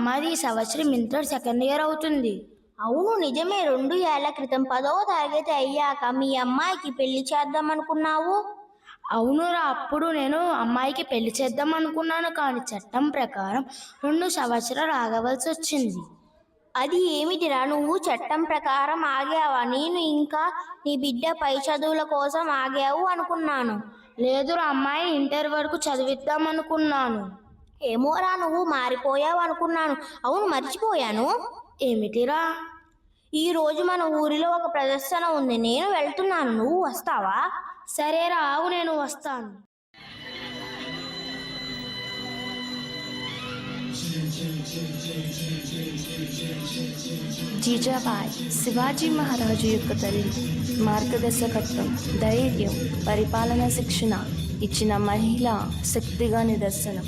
అమ్మాయిది ఈ సంవత్సరం ఇంటర్ సెకండ్ ఇయర్ అవుతుంది. అవును నిజమే. 2 ఏళ్ల క్రితం 10వ తరగతి అయ్యాక మీ అమ్మాయికి పెళ్లి చేద్దాం అనుకున్నావు. అవునురా, అప్పుడు నేను అమ్మాయికి పెళ్లి చేద్దాం అనుకున్నాను, కానీ చట్టం ప్రకారం 2 సంవత్సరాలు ఆగవలసి వచ్చింది. అది ఏమిటిరా, నువ్వు చట్టం ప్రకారం ఆగావా? నేను ఇంకా నీ బిడ్డ పై చదువుల కోసం ఆగావు అనుకున్నాను. లేదురా, అమ్మాయిని ఇంటర్ వరకు చదివిద్దాం అనుకున్నాను. ఏమోరా, నువ్వు మారిపోయావు అనుకున్నాను. అవును, మర్చిపోయాను. ఏమిటిరా? ఈ రోజు మన ఊరిలో ఒక ప్రదర్శన ఉంది, నేను వెళ్తున్నాను, నువ్వు వస్తావా? సరేరా, ఆగు, నేను వస్తాను. జీజాబాయ్ శివాజీ మహారాజు యొక్క తల్లి. మార్గదర్శకత్వం, ధైర్యం, పరిపాలన శిక్షణ ఇచ్చిన మహిళా శక్తిగా నిదర్శనం.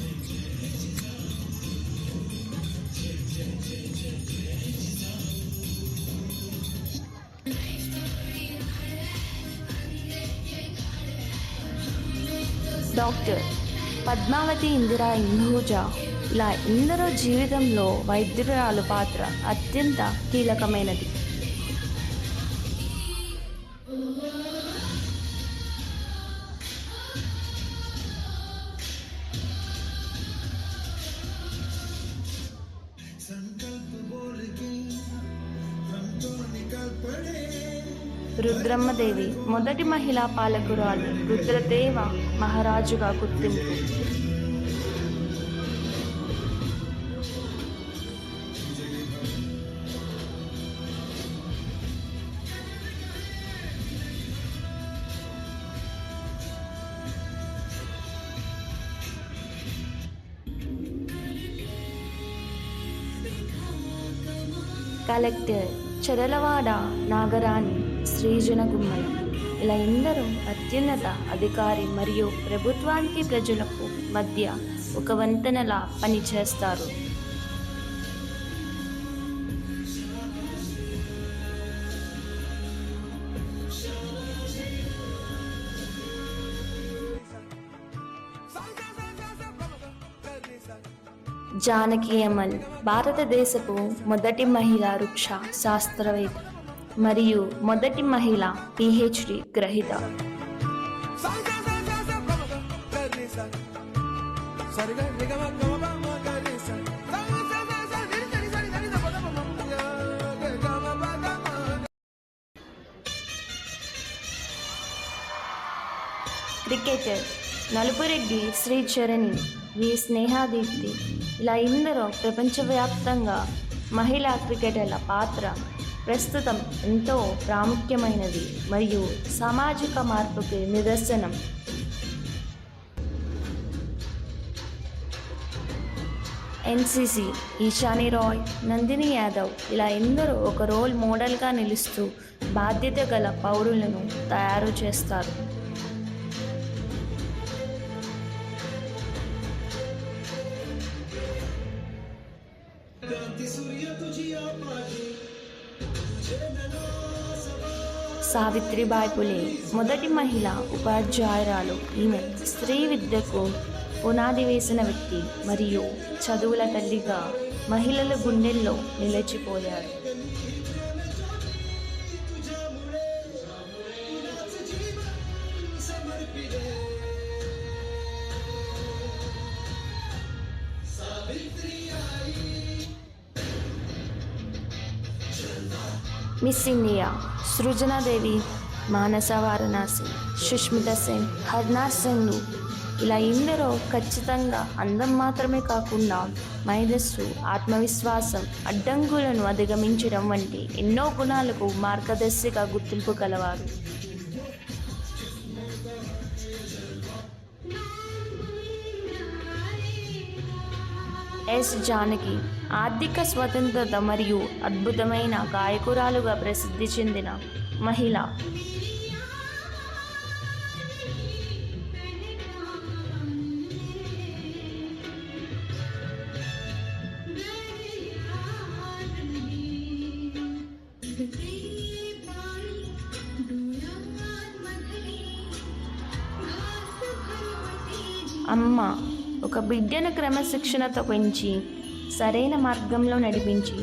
డాక్టర్ పద్మావతి ఇందిరా ఇందూజా. ఇలా ఎందరో జీవితంలో వైద్యురాలు పాత్ర అత్యంత కీలకమైనది. రుద్రమ్మదేవి మొదటి మహిళా పాలకురాలు. రుద్రదేవ మహారాజుగా గుర్తింపు. కలెక్టర్ చరలవాడ నాగరాణి శ్రీజనగుమ్మల. ఇలా ఎందరో అత్యున్నత అధికారి మరియు ప్రభుత్వానికి ప్రజలకు మధ్య ఒక వంతెనలా పనిచేస్తారు. జానకి అమల్ భారతదేశపు మొదటి మహిళా వృక్ష శాస్త్రవేత్త మరియు మొదటి మహిళా PhD గ్రహీత. క్రికెటర్ నలుపురెడ్డి శ్రీచరణి, వి స్నేహాదీప్తి. ఇలా ఎందరో ప్రపంచవ్యాప్తంగా మహిళా క్రికెటర్ల పాత్ర ప్రస్తుతం ఎంతో ప్రాముఖ్యమైనది మరియు సామాజిక మార్పుకి నిదర్శనం. NCC ఈశాని రాయ్, నందిని యాదవ్. ఇలా ఎందరో ఒక రోల్ మోడల్గా నిలుస్తూ బాధ్యత గల పౌరులను తయారు చేస్తారు. సావిత్రిబాయి పులే మొదటి మహిళా ఉపాధ్యాయురాలు. ఈమె స్త్రీ విద్యకు పునాది వేసిన వ్యక్తి మరియు చదువుల తల్లిగా మహిళల గుండెల్లో నిలిచిపోయారు. మిస్ ఇండియా సృజనాదేవి, మానస వారణాసి, సుష్మిత సేన్, హర్నాథ్ సింధు. ఇలా ఎందరో ఖచ్చితంగా అందం మాత్రమే కాకుండా మేధస్సు, ఆత్మవిశ్వాసం, అడ్డంకులను అధిగమించడం వంటి ఎన్నో గుణాలకు మార్గదర్శిగా గుర్తింపు కలవారు. ఎస్ జానకి ఆర్థిక స్వతంత్రత మరియు అద్భుతమైన గాయకురాలుగా ప్రసిద్ధి చెందిన మహిళ. అమ్మ ఒక బిడ్డను క్రమశిక్షణతో పెంచి సరైన మార్గంలో నడిపించి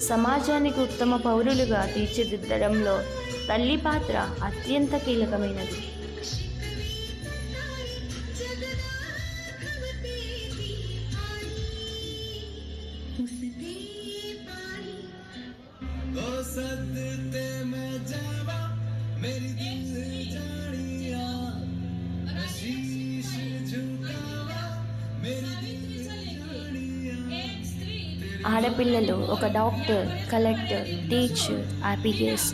సమాజానికి ఉత్తమ పౌరులుగా తీర్చిదిద్దడంలో తల్లి పాత్ర అత్యంత కీలకమైనది. ఆడపిల్లలు ఒక doctor, collector, teacher, IPS,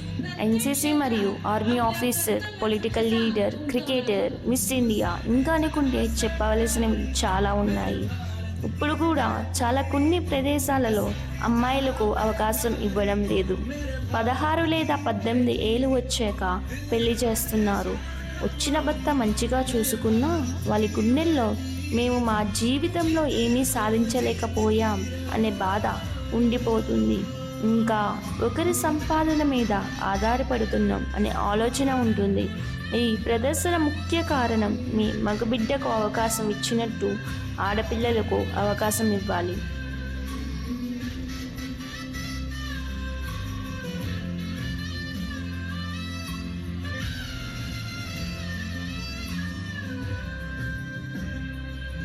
NCC మరియు army officer, political leader, cricketer, miss India ఇంకా అనుకుంటే చెప్పవలసినవి చాలా ఉన్నాయి. ఇప్పుడు కూడా చాలా కొన్ని ప్రదేశాలలో అమ్మాయిలకు అవకాశం ఇవ్వడం లేదు. 16 లేదా 18 ఏళ్ళు వచ్చాక పెళ్లి చేస్తున్నారు. వచ్చిన భర్త మంచిగా చూసుకున్నా వాళ్ళ గుండెల్లో మేము మా జీవితంలో ఏమీ సాధించలేకపోయాం అనే బాధ ఉండిపోతుంది. ఇంకా ఒకరి సంపాదన మీద ఆధారపడుతున్నాం అనే ఆలోచన ఉంటుంది. ఈ ప్రదర్శన ముఖ్య కారణం మీ మగబిడ్డకు అవకాశం ఇచ్చినట్టు ఆడపిల్లలకు అవకాశం ఇవ్వాలి.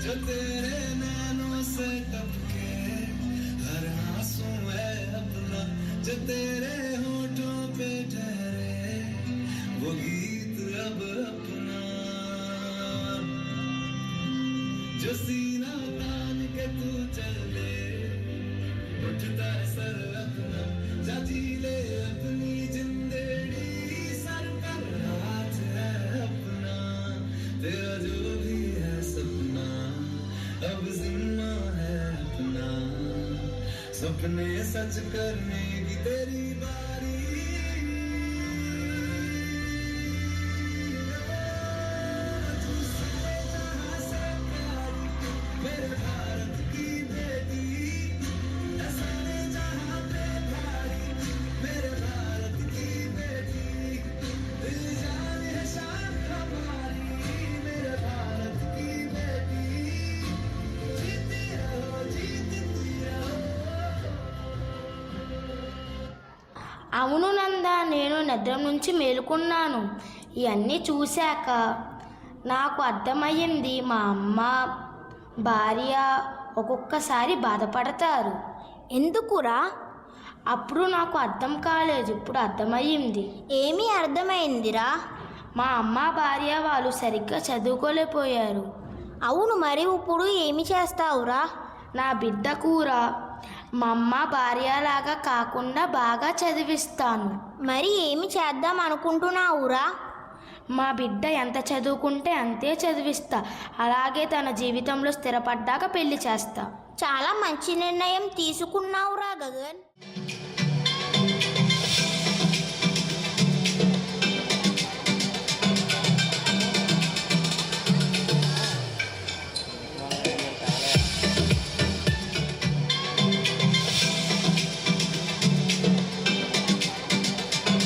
जो तेरे नैनों से टपके हर आंसू है अपना, जो तेरे होठों पे ठहरे वो गीत अब अपना, जो सीना तान के तू चले उठता है सर अपना, जा जी ले अपनी जिंदगी सर पर हाथ है अपना, तेरा जो भी है सपना अब जिम्मा है अपना, सपने सच करने की तेरी बारी, मेरे भारत की बेटी, सारे जहां पे भारी, मेरे भारत की बेटी, दिल जान है शान हमारी, मेरे भारत की बेटी, जीती रहो जीती रहो. అవును నంద, నేను నిద్ర నుంచి మేలుకున్నాను. ఇవన్నీ చూశాక నాకు అర్థమయ్యింది మా అమ్మ భార్య ఒక్కొక్కసారి బాధపడతారు. ఎందుకురా? అప్పుడు నాకు అర్థం కాలేదు, ఇప్పుడు అర్థమయ్యింది. ఏమీ అర్థమైందిరా? మా అమ్మ భార్య వాళ్ళు సరిగ్గా చదువుకోలేకపోయారు. అవును, మరి ఇప్పుడు ఏమి చేస్తావురా? నా బిడ్డ కూడా మా అమ్మ భార్యలాగా కాకుండా బాగా చదివిస్తాను. మరి ఏమి చేద్దాం అనుకుంటున్నావురా? మా బిడ్డ ఎంత చదువుకుంటే అంతే చదివిస్తా. అలాగే తన జీవితంలో స్థిరపడ్డాక పెళ్లి చేస్తా. చాలా మంచి నిర్ణయం తీసుకున్నావురా గగన్.